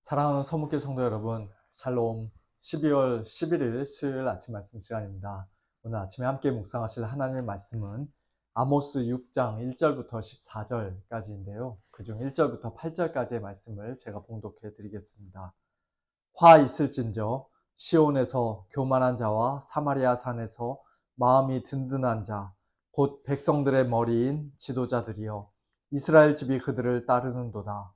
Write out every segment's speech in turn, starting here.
사랑하는 서목교 성도 여러분, 샬롬. 12월 11일 수요일 아침 말씀 시간입니다. 오늘 아침에 함께 묵상하실 하나님의 말씀은 아모스 6장 1절부터 14절까지인데요. 그중 1절부터 8절까지의 말씀을 제가 봉독해 드리겠습니다. 화 있을진저 시온에서 교만한 자와 사마리아 산에서 마음이 든든한 자, 곧 백성들의 머리인 지도자들이여 이스라엘 집이 그들을 따르는도다.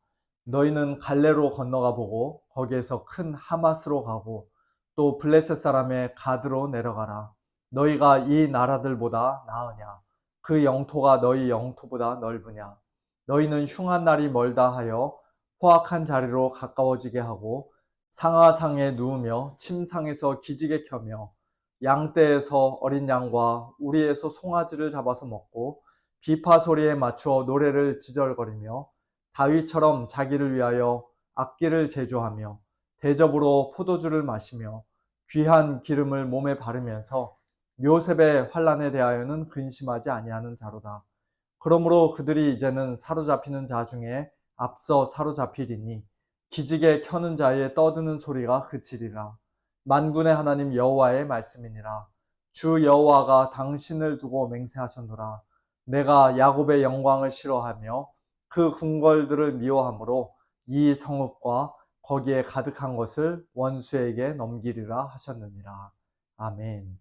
너희는 갈레로 건너가 보고 거기에서 큰 하마스로 가고 또 블레셋 사람의 가드로 내려가라. 너희가 이 나라들보다 나으냐? 그 영토가 너희 영토보다 넓으냐? 너희는 흉한 날이 멀다 하여 포악한 자리로 가까워지게 하고 상하상에 누우며 침상에서 기지개 켜며 양떼에서 어린 양과 우리에서 송아지를 잡아서 먹고 비파 소리에 맞추어 노래를 지절거리며 다윗처럼 자기를 위하여 악기를 제조하며 대접으로 포도주를 마시며 귀한 기름을 몸에 바르면서 요셉의 환난에 대하여는 근심하지 아니하는 자로다. 그러므로 그들이 이제는 사로잡히는 자 중에 앞서 사로잡히리니 기지개 켜는 자의 떠드는 소리가 그치리라. 만군의 하나님 여호와의 말씀이니라. 주 여호와가 당신을 두고 맹세하셨노라. 내가 야곱의 영광을 싫어하며 그 궁궐들을 미워하므로 이 성읍과 거기에 가득한 것을 원수에게 넘기리라 하셨느니라. 아멘.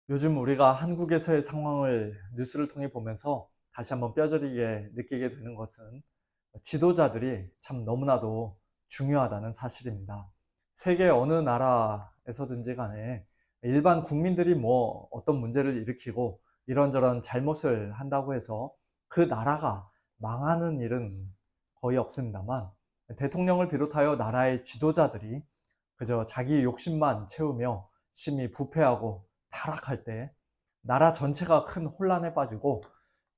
요즘 우리가 한국에서의 상황을 뉴스를 통해 보면서 다시 한번 뼈저리게 느끼게 되는 것은 지도자들이 참 너무나도 중요하다는 사실입니다. 세계 어느 나라에서든지 간에 일반 국민들이 어떤 문제를 일으키고 이런저런 잘못을 한다고 해서 그 나라가 망하는 일은 거의 없습니다만, 대통령을 비롯하여 나라의 지도자들이 그저 자기 욕심만 채우며 심히 부패하고 타락할 때 나라 전체가 큰 혼란에 빠지고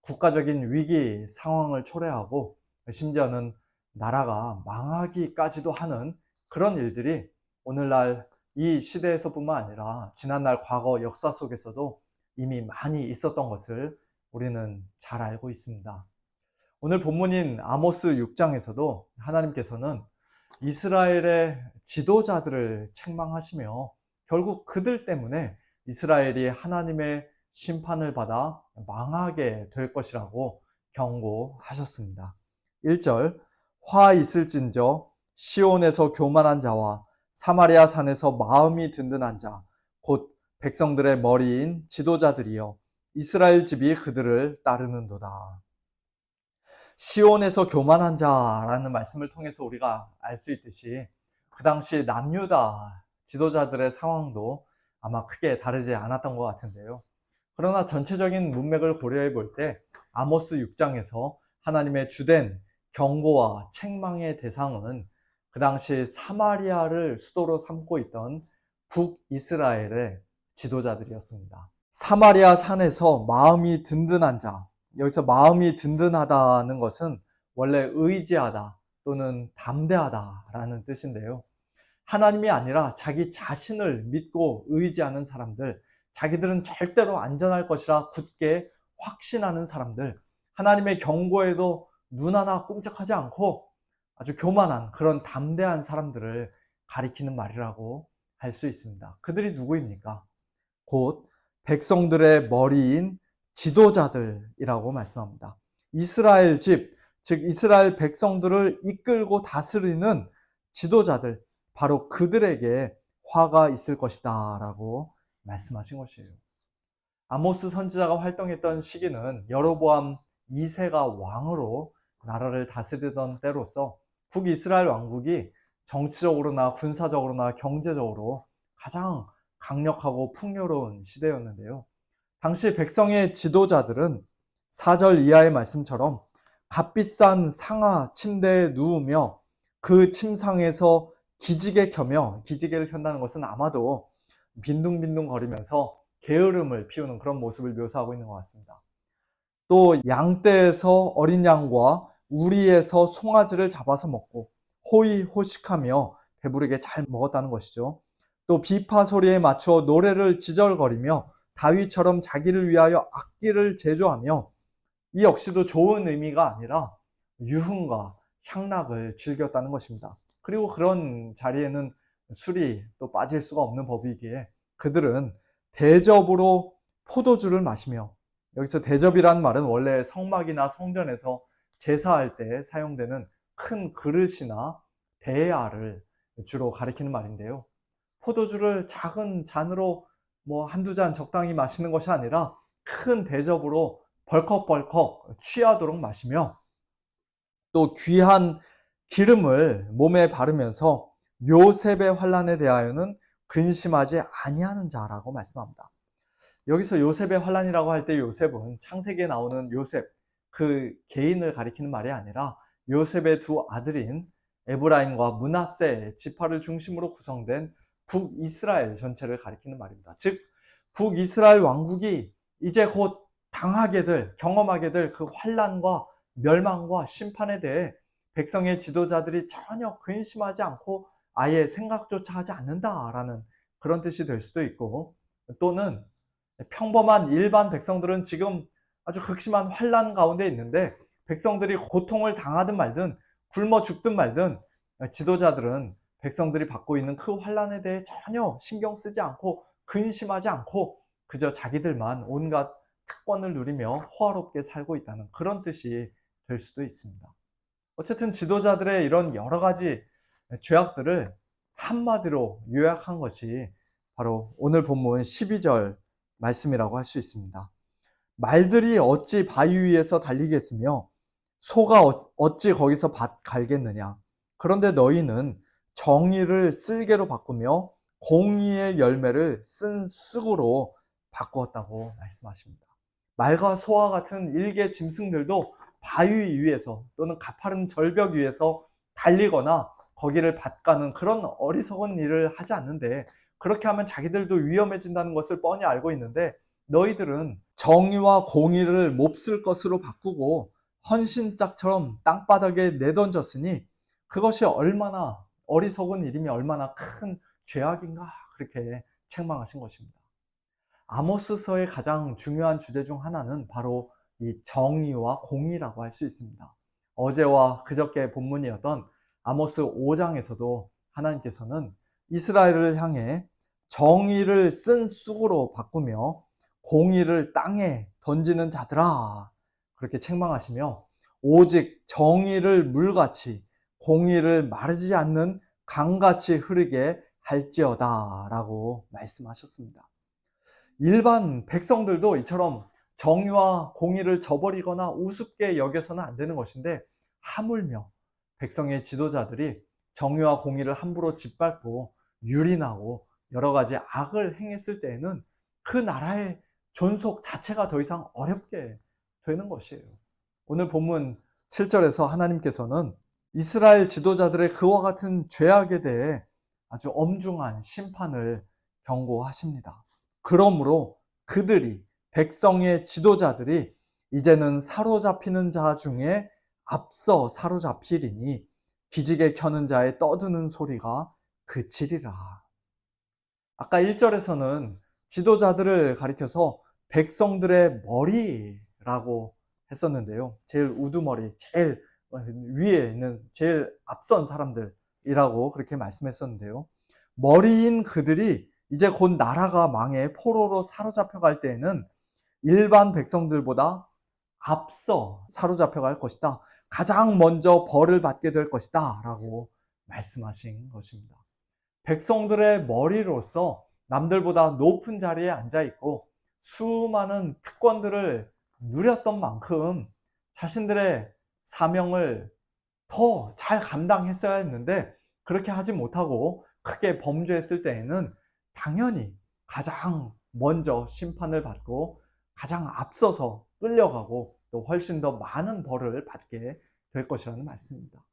국가적인 위기 상황을 초래하고 심지어는 나라가 망하기까지도 하는 그런 일들이 오늘날 이 시대에서뿐만 아니라 지난날 과거 역사 속에서도 이미 많이 있었던 것을 우리는 잘 알고 있습니다. 오늘 본문인 아모스 6장에서도 하나님께서는 이스라엘의 지도자들을 책망하시며 결국 그들 때문에 이스라엘이 하나님의 심판을 받아 망하게 될 것이라고 경고하셨습니다. 1절, 화 있을진저 시온에서 교만한 자와 사마리아 산에서 마음이 든든한 자, 곧 백성들의 머리인 지도자들이여 이스라엘 집이 그들을 따르는도다. 시온에서 교만한 자라는 말씀을 통해서 우리가 알 수 있듯이 그 당시 남유다 지도자들의 상황도 아마 크게 다르지 않았던 것 같은데요. 그러나 전체적인 문맥을 고려해 볼 때 아모스 6장에서 하나님의 주된 경고와 책망의 대상은 그 당시 사마리아를 수도로 삼고 있던 북이스라엘의 지도자들이었습니다. 사마리아 산에서 마음이 든든한 자, 여기서 마음이 든든하다는 것은 원래 의지하다 또는 담대하다라는 뜻인데요. 하나님이 아니라 자기 자신을 믿고 의지하는 사람들, 자기들은 절대로 안전할 것이라 굳게 확신하는 사람들, 하나님의 경고에도 눈 하나 꼼짝하지 않고 아주 교만한 그런 담대한 사람들을 가리키는 말이라고 할 수 있습니다. 그들이 누구입니까? 곧 백성들의 머리인 지도자들이라고 말씀합니다. 이스라엘 집, 즉 이스라엘 백성들을 이끌고 다스리는 지도자들, 바로 그들에게 화가 있을 것이다 라고 말씀하신 것이에요. 아모스 선지자가 활동했던 시기는 여로보암 2세가 왕으로 나라를 다스리던 때로서 북이스라엘 왕국이 정치적으로나 군사적으로나 경제적으로 가장 강력하고 풍요로운 시대였는데요. 당시 백성의 지도자들은 4절 이하의 말씀처럼 값비싼 상하 침대에 누우며 그 침상에서 기지개 켜며, 기지개를 켠다는 것은 아마도 빈둥빈둥 거리면서 게으름을 피우는 그런 모습을 묘사하고 있는 것 같습니다. 또 양떼에서 어린 양과 우리에서 송아지를 잡아서 먹고 호의호식하며 배부르게 잘 먹었다는 것이죠. 또 비파 소리에 맞추어 노래를 지절거리며 다윗처럼 자기를 위하여 악기를 제조하며, 이 역시도 좋은 의미가 아니라 유흥과 향락을 즐겼다는 것입니다. 그리고 그런 자리에는 술이 또 빠질 수가 없는 법이기에 그들은 대접으로 포도주를 마시며, 여기서 대접이란 말은 원래 성막이나 성전에서 제사할 때 사용되는 큰 그릇이나 대야를 주로 가리키는 말인데요. 포도주를 작은 잔으로 뭐 한두 잔 적당히 마시는 것이 아니라 큰 대접으로 벌컥벌컥 취하도록 마시며, 또 귀한 기름을 몸에 바르면서 요셉의 환난에 대하여는 근심하지 아니하는 자라고 말씀합니다. 여기서 요셉의 환난이라고 할 때 요셉은 창세기에 나오는 요셉, 그 개인을 가리키는 말이 아니라 요셉의 두 아들인 에브라임과 므낫세 지파를 중심으로 구성된 북이스라엘 전체를 가리키는 말입니다. 즉 북이스라엘 왕국이 이제 곧 당하게 될, 경험하게 될 그 환난과 멸망과 심판에 대해 백성의 지도자들이 전혀 근심하지 않고 아예 생각조차 하지 않는다라는 그런 뜻이 될 수도 있고, 또는 평범한 일반 백성들은 지금 아주 극심한 환난 가운데 있는데 백성들이 고통을 당하든 말든 굶어 죽든 말든 지도자들은 백성들이 받고 있는 그 환난에 대해 전혀 신경 쓰지 않고 근심하지 않고 그저 자기들만 온갖 특권을 누리며 호화롭게 살고 있다는 그런 뜻이 될 수도 있습니다. 어쨌든 지도자들의 이런 여러 가지 죄악들을 한마디로 요약한 것이 바로 오늘 본문 12절 말씀이라고 할 수 있습니다. 말들이 어찌 바위 위에서 달리겠으며 소가 어찌 거기서 밭 갈겠느냐. 그런데 너희는 정의를 쓸개로 바꾸며 공의의 열매를 쓴 쑥으로 바꾸었다고 말씀하십니다. 말과 소와 같은 일개 짐승들도 바위 위에서 또는 가파른 절벽 위에서 달리거나 거기를 밭가는 그런 어리석은 일을 하지 않는데, 그렇게 하면 자기들도 위험해진다는 것을 뻔히 알고 있는데 너희들은 정의와 공의를 몹쓸 것으로 바꾸고 헌신짝처럼 땅바닥에 내던졌으니 그것이 얼마나 어리석은 일이며 얼마나 큰 죄악인가, 그렇게 책망하신 것입니다. 아모스서의 가장 중요한 주제 중 하나는 바로 이 정의와 공의라고 할 수 있습니다. 어제와 그저께 본문이었던 아모스 5장에서도 하나님께서는 이스라엘을 향해 정의를 쓴 쑥으로 바꾸며 공의를 땅에 던지는 자들아, 그렇게 책망하시며 오직 정의를 물같이 공의를 마르지 않는 강같이 흐르게 할지어다 라고 말씀하셨습니다. 일반 백성들도 이처럼 정의와 공의를 저버리거나 우습게 여겨서는 안 되는 것인데, 하물며 백성의 지도자들이 정의와 공의를 함부로 짓밟고 유린하고 여러 가지 악을 행했을 때에는 그 나라의 존속 자체가 더 이상 어렵게 되는 것이에요. 오늘 본문 7절에서 하나님께서는 이스라엘 지도자들의 그와 같은 죄악에 대해 아주 엄중한 심판을 경고하십니다. 그러므로 그들이, 백성의 지도자들이 이제는 사로잡히는 자 중에 앞서 사로잡히리니 기지개 켜는 자의 떠드는 소리가 그치리라. 아까 1절에서는 지도자들을 가리켜서 백성들의 머리라고 했었는데요. 제일 우두머리, 제일 위에 있는 제일 앞선 사람들이라고 그렇게 말씀했었는데요. 머리인 그들이 이제 곧 나라가 망해 포로로 사로잡혀 갈 때에는 일반 백성들보다 앞서 사로잡혀 갈 것이다. 가장 먼저 벌을 받게 될 것이다 라고 말씀하신 것입니다. 백성들의 머리로서 남들보다 높은 자리에 앉아있고 수많은 특권들을 누렸던 만큼 자신들의 사명을 더 잘 감당했어야 했는데 그렇게 하지 못하고 크게 범죄했을 때에는 당연히 가장 먼저 심판을 받고 가장 앞서서 끌려가고 또 훨씬 더 많은 벌을 받게 될 것이라는 말씀입니다.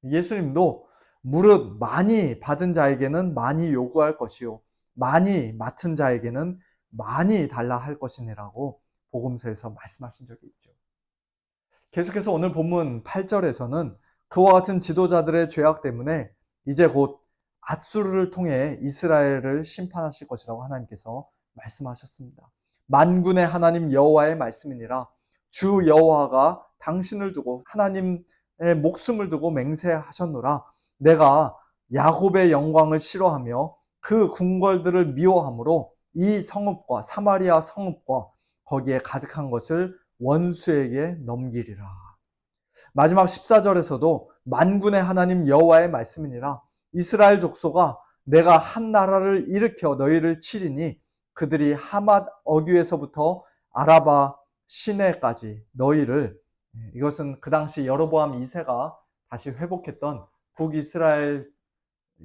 예수님도 무릇 많이 받은 자에게는 많이 요구할 것이요 많이 맡은 자에게는 많이 달라 할 것이니라고 복음서에서 말씀하신 적이 있죠. 계속해서 오늘 본문 8절에서는 그와 같은 지도자들의 죄악 때문에 이제 곧 앗수르를 통해 이스라엘을 심판하실 것이라고 하나님께서 말씀하셨습니다. 만군의 하나님 여호와의 말씀이니라. 주 여호와가 당신을 두고 하나님의 목숨을 두고 맹세하셨노라. 내가 야곱의 영광을 싫어하며 그 궁궐들을 미워하므로 이 성읍과 사마리아 성읍과 거기에 가득한 것을 원수에게 넘기리라. 마지막 14절에서도 만군의 하나님 여호와의 말씀이니라. 이스라엘 족속아, 내가 한 나라를 일으켜 너희를 치리니 그들이 하맛 어귀에서부터 아라바 시내까지 너희를, 이것은 그 당시 여로보암 2세가 다시 회복했던 북이스라엘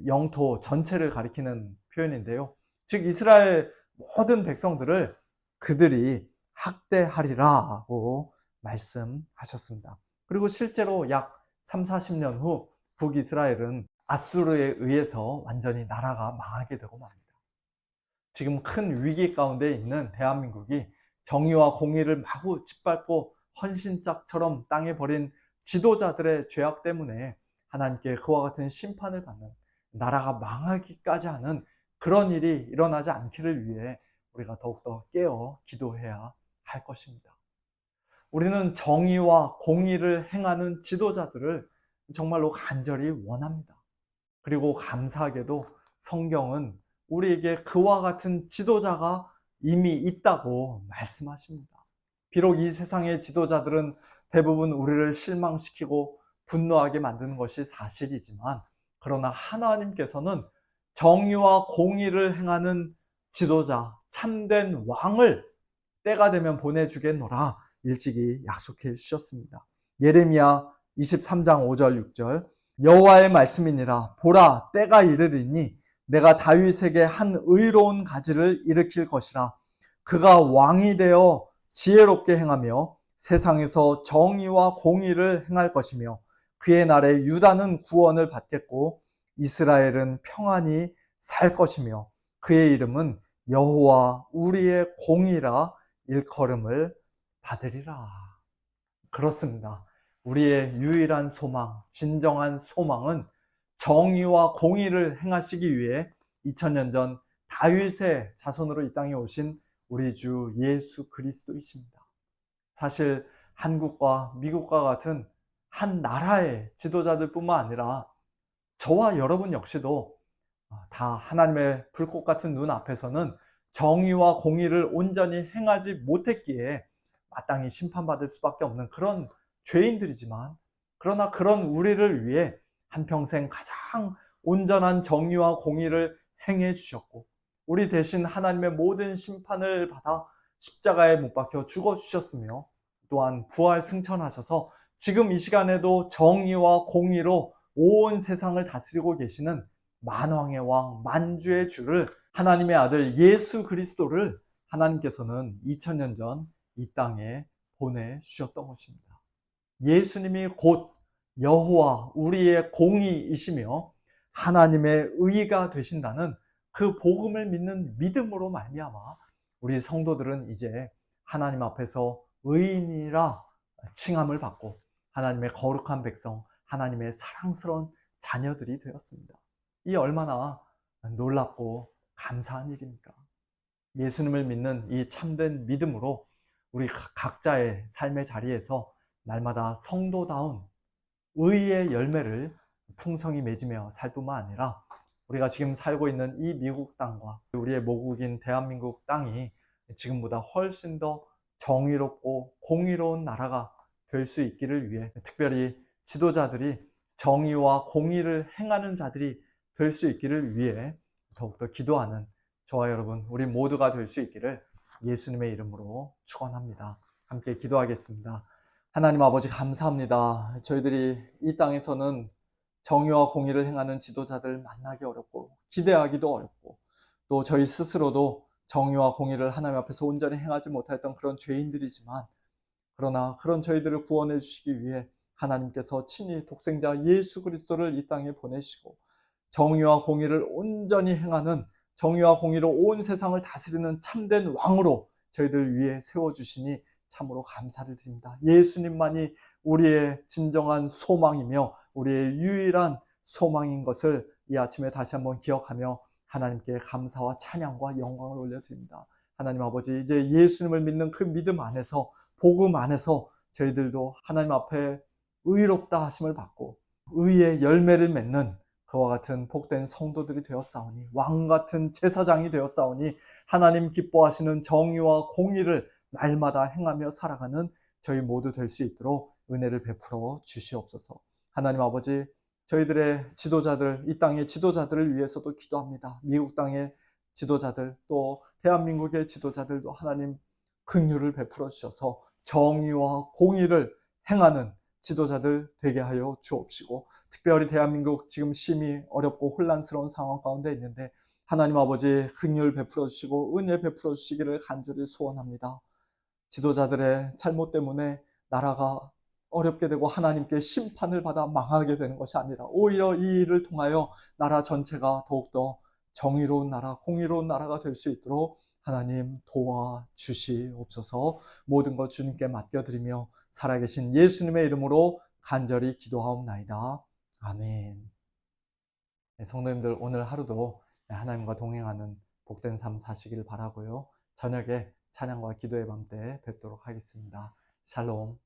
영토 전체를 가리키는 표현인데요. 즉 이스라엘 모든 백성들을 그들이 학대하리라고 말씀하셨습니다. 그리고 실제로 약 3, 40년 후 북이스라엘은 아수르에 의해서 완전히 나라가 망하게 되고 맙니다. 지금 큰 위기 가운데 있는 대한민국이 정의와 공의를 마구 짓밟고 헌신짝처럼 땅에 버린 지도자들의 죄악 때문에 하나님께 그와 같은 심판을 받는, 나라가 망하기까지 하는 그런 일이 일어나지 않기를 위해 우리가 더욱더 깨어 기도해야 할 것입니다. 우리는 정의와 공의를 행하는 지도자들을 정말로 간절히 원합니다. 그리고 감사하게도 성경은 우리에게 그와 같은 지도자가 이미 있다고 말씀하십니다. 비록 이 세상의 지도자들은 대부분 우리를 실망시키고 분노하게 만드는 것이 사실이지만, 그러나 하나님께서는 정의와 공의를 행하는 지도자, 참된 왕을 때가 되면 보내주겠노라 일찍이 약속해 주셨습니다. 예레미야 23장 5절 6절, 여호와의 말씀이니라. 보라, 때가 이르리니 내가 다윗에게 한 의로운 가지를 일으킬 것이라. 그가 왕이 되어 지혜롭게 행하며 세상에서 정의와 공의를 행할 것이며 그의 날에 유다는 구원을 받겠고 이스라엘은 평안히 살 것이며 그의 이름은 여호와 우리의 공의라 일컬음을 받으리라. 그렇습니다. 우리의 유일한 소망, 진정한 소망은 정의와 공의를 행하시기 위해 2000년 전 다윗의 자손으로 이 땅에 오신 우리 주 예수 그리스도이십니다. 사실 한국과 미국과 같은 한 나라의 지도자들 뿐만 아니라 저와 여러분 역시도 다 하나님의 불꽃 같은 눈 앞에서는 정의와 공의를 온전히 행하지 못했기에 마땅히 심판받을 수밖에 없는 그런 죄인들이지만, 그러나 그런 우리를 위해 한평생 가장 온전한 정의와 공의를 행해 주셨고 우리 대신 하나님의 모든 심판을 받아 십자가에 못 박혀 죽어 주셨으며, 또한 부활 승천하셔서 지금 이 시간에도 정의와 공의로 온 세상을 다스리고 계시는 만왕의 왕, 만주의 주를, 하나님의 아들 예수 그리스도를 하나님께서는 2000년 전 이 땅에 보내주셨던 것입니다. 예수님이 곧 여호와 우리의 공의이시며 하나님의 의가 되신다는 그 복음을 믿는 믿음으로 말미암아 우리 성도들은 이제 하나님 앞에서 의인이라 칭함을 받고 하나님의 거룩한 백성, 하나님의 사랑스러운 자녀들이 되었습니다. 이 얼마나 놀랍고 감사한 일입니까? 예수님을 믿는 이 참된 믿음으로 우리 각자의 삶의 자리에서 날마다 성도다운 의의 열매를 풍성히 맺으며 살 뿐만 아니라 우리가 지금 살고 있는 이 미국 땅과 우리의 모국인 대한민국 땅이 지금보다 훨씬 더 정의롭고 공의로운 나라가 될 수 있기를 위해, 특별히 지도자들이 정의와 공의를 행하는 자들이 될 수 있기를 위해 더욱더 기도하는 저와 여러분 우리 모두가 될 수 있기를 예수님의 이름으로 축원합니다. 함께 기도하겠습니다. 하나님 아버지 감사합니다. 저희들이 이 땅에서는 정의와 공의를 행하는 지도자들 만나기 어렵고 기대하기도 어렵고 또 저희 스스로도 정의와 공의를 하나님 앞에서 온전히 행하지 못했던 그런 죄인들이지만, 그러나 그런 저희들을 구원해 주시기 위해 하나님께서 친히 독생자 예수 그리스도를 이 땅에 보내시고 정의와 공의를 온전히 행하는, 정의와 공의로 온 세상을 다스리는 참된 왕으로 저희들 위해 세워주시니 참으로 감사를 드립니다. 예수님만이 우리의 진정한 소망이며 우리의 유일한 소망인 것을 이 아침에 다시 한번 기억하며 하나님께 감사와 찬양과 영광을 올려드립니다. 하나님 아버지, 이제 예수님을 믿는 그 믿음 안에서, 복음 안에서 저희들도 하나님 앞에 의롭다 하심을 받고 의의 열매를 맺는 그와 같은 복된 성도들이 되었사오니 왕 같은 제사장이 되었사오니 하나님 기뻐하시는 정의와 공의를 날마다 행하며 살아가는 저희 모두 될 수 있도록 은혜를 베풀어 주시옵소서. 하나님 아버지, 저희들의 지도자들, 이 땅의 지도자들을 위해서도 기도합니다. 미국 땅의 지도자들, 또 대한민국의 지도자들도 하나님 긍휼을 베풀어 주셔서 정의와 공의를 행하는 지도자들 되게 하여 주옵시고, 특별히 대한민국 지금 심히 어렵고 혼란스러운 상황 가운데 있는데 하나님 아버지 긍휼 베풀어 주시고 은혜 베풀어 주시기를 간절히 소원합니다. 지도자들의 잘못 때문에 나라가 어렵게 되고 하나님께 심판을 받아 망하게 되는 것이 아니라 오히려 이 일을 통하여 나라 전체가 더욱더 정의로운 나라, 공의로운 나라가 될 수 있도록 하나님 도와주시옵소서. 모든 것 주님께 맡겨드리며 살아계신 예수님의 이름으로 간절히 기도하옵나이다. 아멘. 성도님들, 오늘 하루도 하나님과 동행하는 복된 삶 사시길 바라고요. 저녁에 찬양과 기도의 밤 때 뵙도록 하겠습니다. 샬롬.